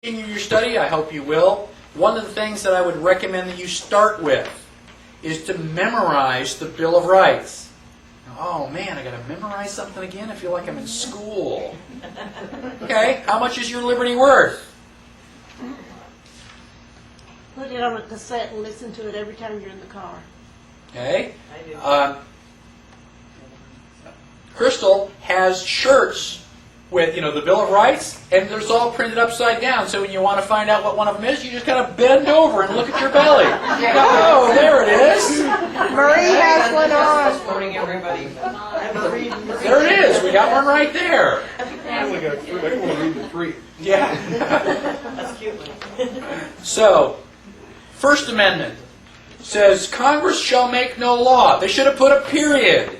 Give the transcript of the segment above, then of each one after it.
continue your study, I hope you will. One of the things that I would recommend that you start with is to memorize the Bill of Rights. Oh man, I got to memorize something again? I feel like I'm in school. Okay, how much is your liberty worth? Put it on a cassette and listen to it every time you're in the car. Okay. Crystal has shirts with, the Bill of Rights, and there's all printed upside down. So when you want to find out what one of them is, you just kind of bend over and look at your belly. Oh, there it is. Marie has one on. This morning, everybody. There it is. We got one right there. I only got three. I can only read the three. Yeah. That's cute. So, First Amendment says Congress shall make no law. They should have put a period.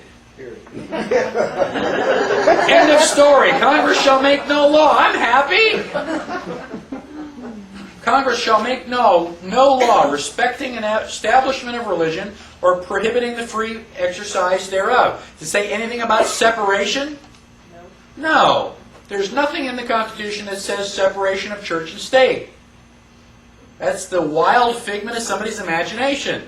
End of story. Congress shall make no law. I'm happy. Congress shall make no law respecting an establishment of religion or prohibiting the free exercise thereof. To say anything about separation? No. There's nothing in the Constitution that says separation of church and state. That's the wild figment of somebody's imagination.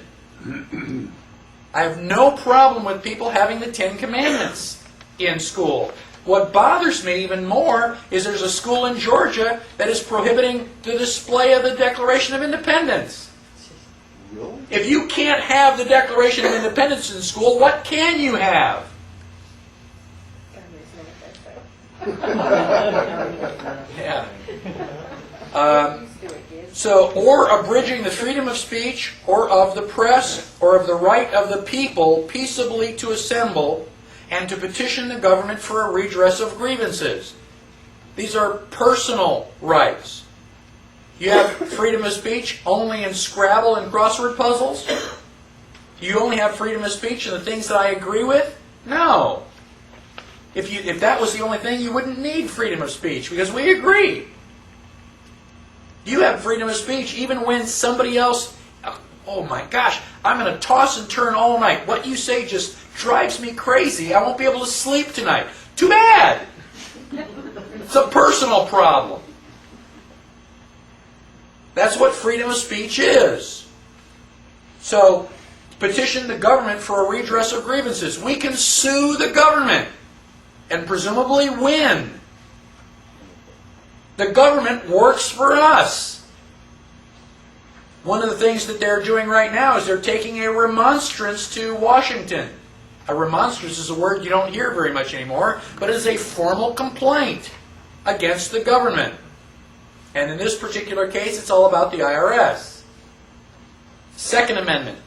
I have no problem with people having the Ten Commandments in school. What bothers me even more is there's a school in Georgia that is prohibiting the display of the Declaration of Independence. Really? If you can't have the Declaration of Independence in school, what can you have? Yeah. Or abridging the freedom of speech, or of the press, or of the right of the people peaceably to assemble and to petition the government for a redress of grievances. These are personal rights. You have freedom of speech only in Scrabble and crossword puzzles? You only have freedom of speech in the things that I agree with? No. If that was the only thing, you wouldn't need freedom of speech, because we agree. You have freedom of speech even when somebody else, oh my gosh, I'm going to toss and turn all night. What you say just drives me crazy. I won't be able to sleep tonight. Too bad. It's a personal problem. That's what freedom of speech is. So, petition the government for a redress of grievances. We can sue the government and presumably win. The government works for us. One of the things that they're doing right now is they're taking a remonstrance to Washington. A remonstrance is a word you don't hear very much anymore, but it is a formal complaint against the government. And in this particular case, it's all about the IRS. Second Amendment.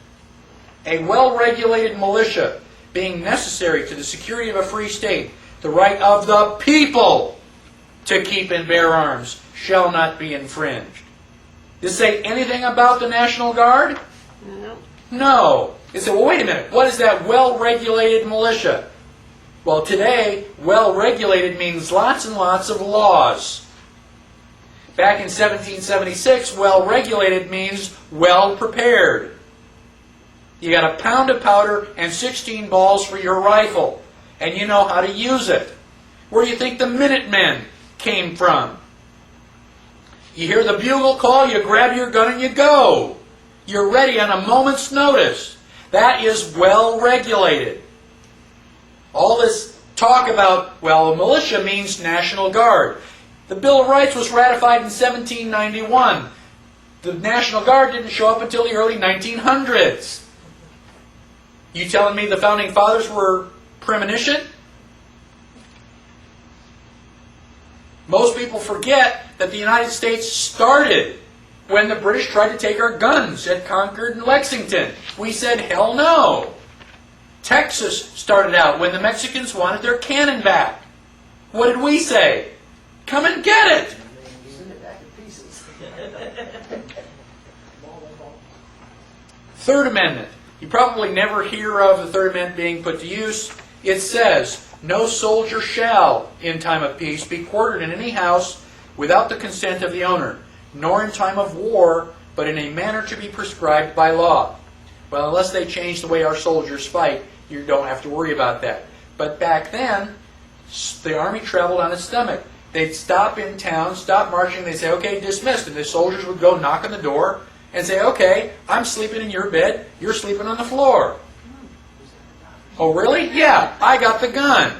A well-regulated militia being necessary to the security of a free state, the right of the people to keep and bear arms shall not be infringed. Does it say anything about the National Guard? No. No. They say, well, wait a minute. What is that well-regulated militia? Well, today, well-regulated means lots and lots of laws. Back in 1776, well-regulated means well-prepared. You got a pound of powder and 16 balls for your rifle, and you know how to use it. Where do you think the Minutemen came from? You hear the bugle call, you grab your gun and you go. You're ready on a moment's notice. That is well regulated. All this talk about, well, a militia means National Guard. The Bill of Rights was ratified in 1791. The National Guard didn't show up until the early 1900s. You telling me the Founding Fathers were premonition? Most people forget that the United States started when the British tried to take our guns at Concord and Lexington. We said, hell no. Texas started out when the Mexicans wanted their cannon back. What did we say? Come and get it. Send it back in pieces. Third Amendment. You probably never hear of the Third Amendment being put to use. It says, no soldier shall, in time of peace, be quartered in any house without the consent of the owner, nor in time of war, but in a manner to be prescribed by law. Well, unless they change the way our soldiers fight, you don't have to worry about that. But back then, the army traveled on its stomach. they'd stop in town, stop marching, they'd say, okay, dismissed. And the soldiers would go knock on the door and say, okay, I'm sleeping in your bed, you're sleeping on the floor. Oh, really? Yeah, I got the gun.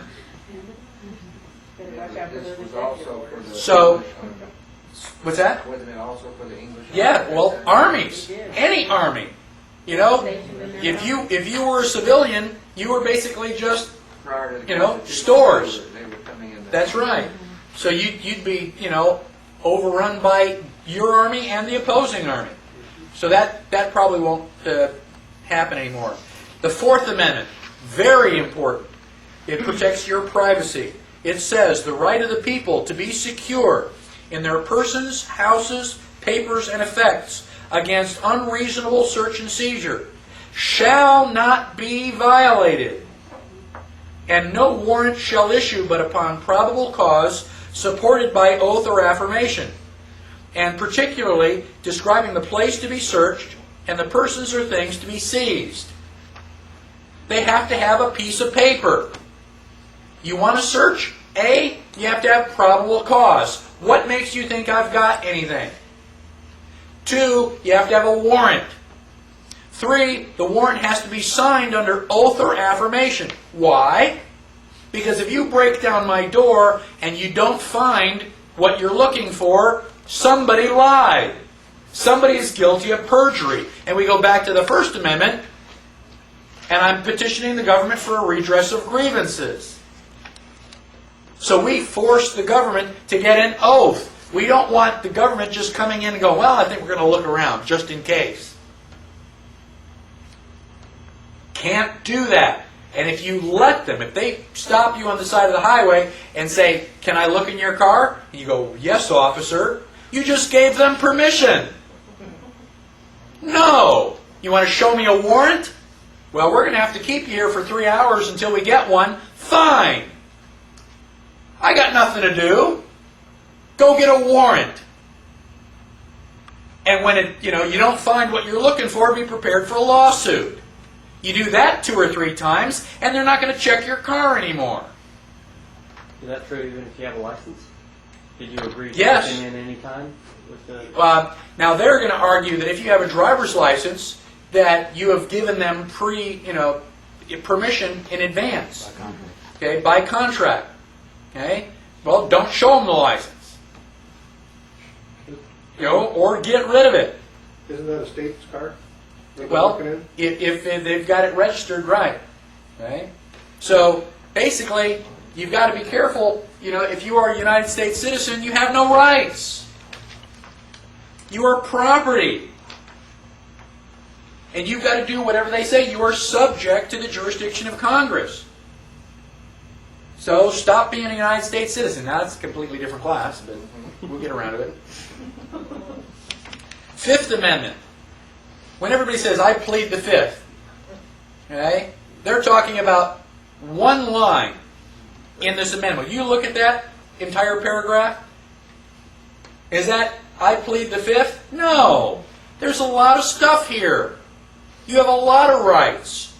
This was also for the So- English army. What's that? Wasn't it also for the English army? Yeah, well, armies, any army. You know, if you were a civilian, you were basically just, Prior to the you know, Constitution, stores. They were coming in. That's right. So you'd be, you know, overrun by your army and the opposing army. So that probably won't happen anymore. The Fourth Amendment, very important. It protects your privacy. It says the right of the people to be secure in their persons, houses, papers, and effects against unreasonable search and seizure shall not be violated, and no warrant shall issue but upon probable cause supported by oath or affirmation, and particularly describing the place to be searched and the persons or things to be seized. They have to have a piece of paper. You want to search? A, you have to have probable cause. What makes you think I've got anything? 2, you have to have a warrant. 3, the warrant has to be signed under oath or affirmation. Why? Because if you break down my door and you don't find what you're looking for, somebody lied. Somebody is guilty of perjury. And we go back to the First Amendment, and I'm petitioning the government for a redress of grievances. So we force the government to get an oath. We don't want the government just coming in and going, well, I think we're going to look around just in case. Can't do that. And if you let them, if they stop you on the side of the highway and say, can I look in your car? And you go, yes, officer. You just gave them permission. No. You want to show me a warrant? Well, we're going to have to keep you here for 3 hours until we get one. Fine. I got nothing to do. Go get a warrant. And when you don't find what you're looking for, be prepared for a lawsuit. You do that 2 or 3 times, and they're not going to check your car anymore. Is that true even if you have a license? Did you agree to Yes. something in any time with the? Now they're going to argue that if you have a driver's license, that you have given them permission in advance. Okay, by contract. Okay, well, don't show them the license. Or get rid of it. Isn't that a state's car? That they're Well, looking in? if they've got it registered right. Okay? So, basically, you've got to be careful. If you are a United States citizen, you have no rights. You are property. And you've got to do whatever they say. You are subject to the jurisdiction of Congress. So, stop being a United States citizen. Now, that's a completely different class, but we'll get around to it. Fifth Amendment. When everybody says, I plead the Fifth, okay, they're talking about one line in this amendment. You look at that entire paragraph. Is that, I plead the Fifth? No. There's a lot of stuff here. You have a lot of rights.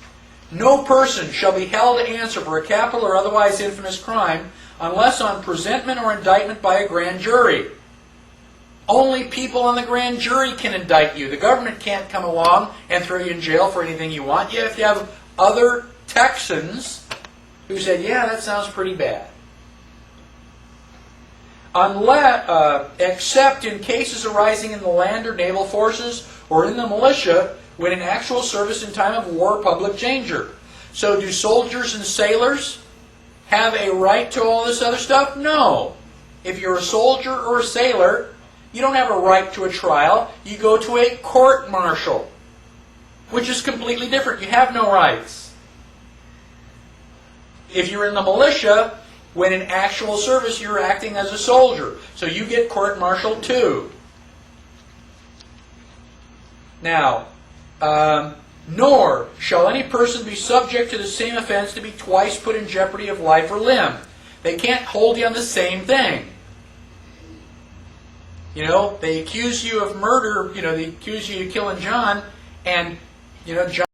No person shall be held to answer for a capital or otherwise infamous crime unless on presentment or indictment by a grand jury. Only people on the grand jury can indict you. The government can't come along and throw you in jail for anything you want. You have to have other Texans who said, yeah, that sounds pretty bad. Except in cases arising in the land or naval forces or in the militia when in actual service in time of war or public danger. So do soldiers and sailors have a right to all this other stuff? No. If you're a soldier or a sailor, you don't have a right to a trial. You go to a court-martial, which is completely different. You have no rights. If you're in the militia, when in actual service, you're acting as a soldier. So you get court-martialed too. Now, nor shall any person be subject to the same offense to be twice put in jeopardy of life or limb. They can't hold you on the same thing. They accuse you of murder, they accuse you of killing John, and, John